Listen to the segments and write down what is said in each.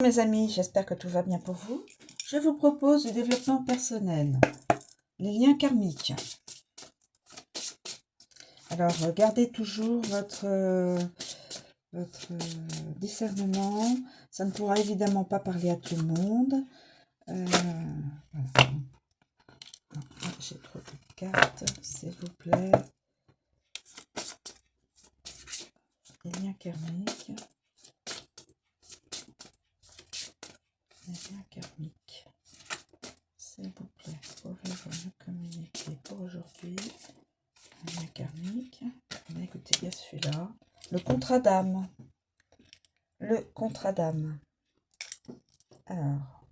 Mes amis, j'espère que tout va bien pour vous. Je vous propose du développement personnel, les liens karmiques. Alors, gardez toujours votre discernement. Ça ne pourra évidemment pas parler à tout le monde. Voilà. J'ai trop de cartes, s'il vous plaît. Les liens karmiques. Les liens karmiques. S'il vous plaît, pouvez-vous me communiquer pour aujourd'hui? Les liens karmiques. Écoutez, il y a celui-là. Le contrat d'âme. Le contrat d'âme. Alors.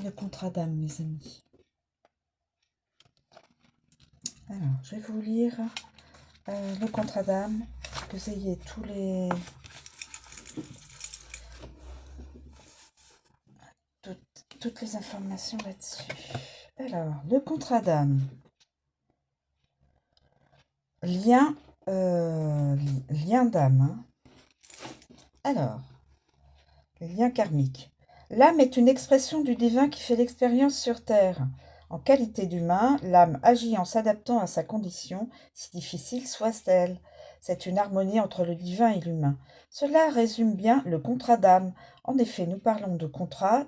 Le contrat d'âme, mes amis. Alors, je vais vous lire le contrat d'âme, que vous ayez toutes les informations là-dessus. Alors, le contrat d'âme. Lien d'âme. Hein. Alors, les liens karmiques. L'âme est une expression du divin qui fait l'expérience sur Terre. En qualité d'humain, l'âme agit en s'adaptant à sa condition, si difficile soit-elle. C'est une harmonie entre le divin et l'humain. Cela résume bien le contrat d'âme. En effet, nous parlons de contrat,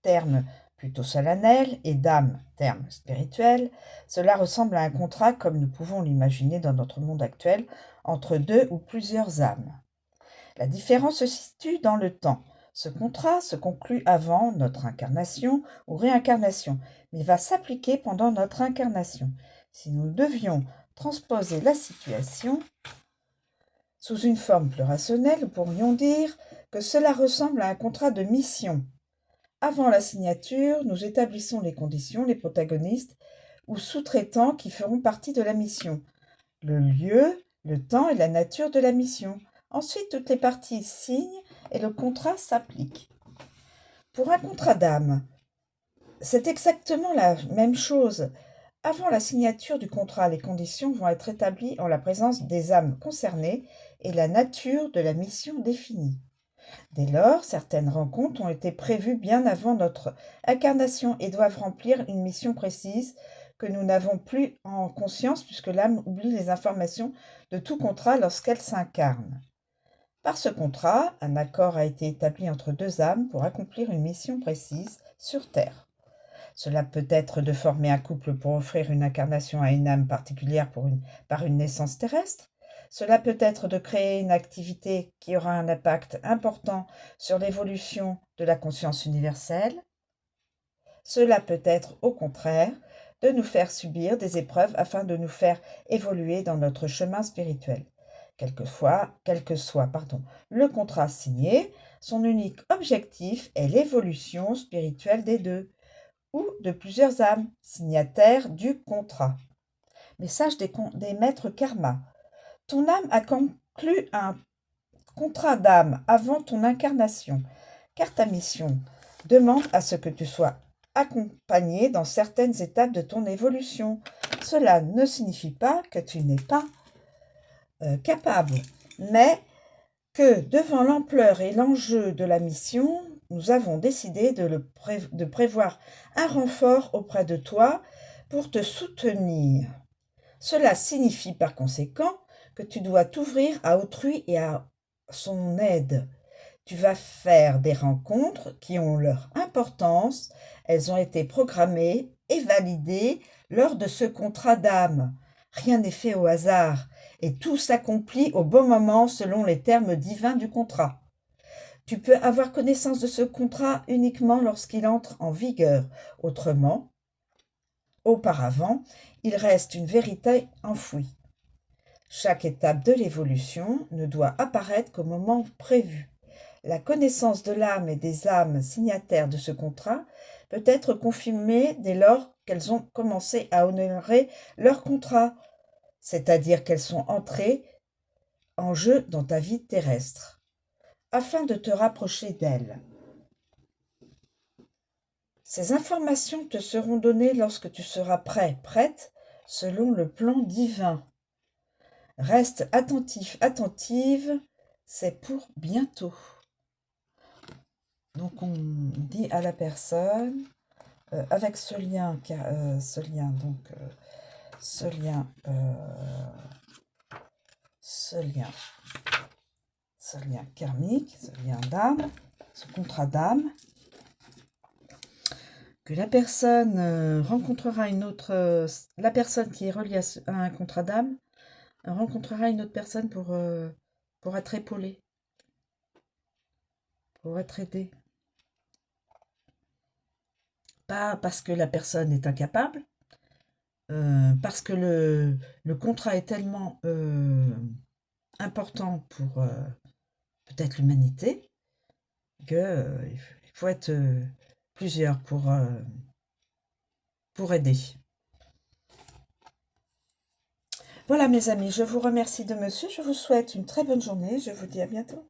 terme plutôt solennel, et d'âme, terme spirituel. Cela ressemble à un contrat, comme nous pouvons l'imaginer dans notre monde actuel, entre deux ou plusieurs âmes. La différence se situe dans le temps. Ce contrat se conclut avant notre incarnation ou réincarnation, mais va s'appliquer pendant notre incarnation. Si nous devions transposer la situation sous une forme plus rationnelle, nous pourrions dire que cela ressemble à un contrat de mission. Avant la signature, nous établissons les conditions, les protagonistes ou sous-traitants qui feront partie de la mission, le lieu, le temps et la nature de la mission. Ensuite, toutes les parties signent et le contrat s'applique. Pour un contrat d'âme, c'est exactement la même chose. Avant la signature du contrat, les conditions vont être établies en la présence des âmes concernées et la nature de la mission définie. Dès lors, certaines rencontres ont été prévues bien avant notre incarnation et doivent remplir une mission précise que nous n'avons plus en conscience puisque l'âme oublie les informations de tout contrat lorsqu'elle s'incarne. Par ce contrat, un accord a été établi entre deux âmes pour accomplir une mission précise sur Terre. Cela peut être de former un couple pour offrir une incarnation à une âme particulière par une naissance terrestre. Cela peut être de créer une activité qui aura un impact important sur l'évolution de la conscience universelle. Cela peut être, au contraire, de nous faire subir des épreuves afin de nous faire évoluer dans notre chemin spirituel. Quel que soit le contrat signé, son unique objectif est l'évolution spirituelle des deux ou de plusieurs âmes signataires du contrat. Message des maîtres karma. Ton âme a conclu un contrat d'âme avant ton incarnation, car ta mission demande à ce que tu sois accompagné dans certaines étapes de ton évolution. Cela ne signifie pas que tu n'es pas capable, mais que devant l'ampleur et l'enjeu de la mission, nous avons décidé de prévoir un renfort auprès de toi pour te soutenir. Cela signifie par conséquent que tu dois t'ouvrir à autrui et à son aide. Tu vas faire des rencontres qui ont leur importance, elles ont été programmées et validées lors de ce contrat d'âme. Rien n'est fait au hasard et tout s'accomplit au bon moment selon les termes divins du contrat. Tu peux avoir connaissance de ce contrat uniquement lorsqu'il entre en vigueur. Auparavant, il reste une vérité enfouie. Chaque étape de l'évolution ne doit apparaître qu'au moment prévu. La connaissance de l'âme et des âmes signataires de ce contrat peut être confirmée dès lors qu'elles ont commencé à honorer leur contrat, c'est-à-dire qu'elles sont entrées en jeu dans ta vie terrestre, afin de te rapprocher d'elles. Ces informations te seront données lorsque tu seras prêt, prête, selon le plan divin. Reste attentif, attentive, c'est pour bientôt. Donc on dit à la personne, avec ce lien, ce lien karmique, ce lien d'âme, ce contrat d'âme, que la personne rencontrera une autre, la personne qui est reliée à un contrat d'âme rencontrera une autre personne pour être épaulée, pour être aidée. Pas parce que la personne est incapable, parce que le contrat est tellement important pour peut-être l'humanité que il faut être plusieurs pour aider. Voilà mes amis, je vous remercie de me suivre, je vous souhaite une très bonne journée, je vous dis à bientôt.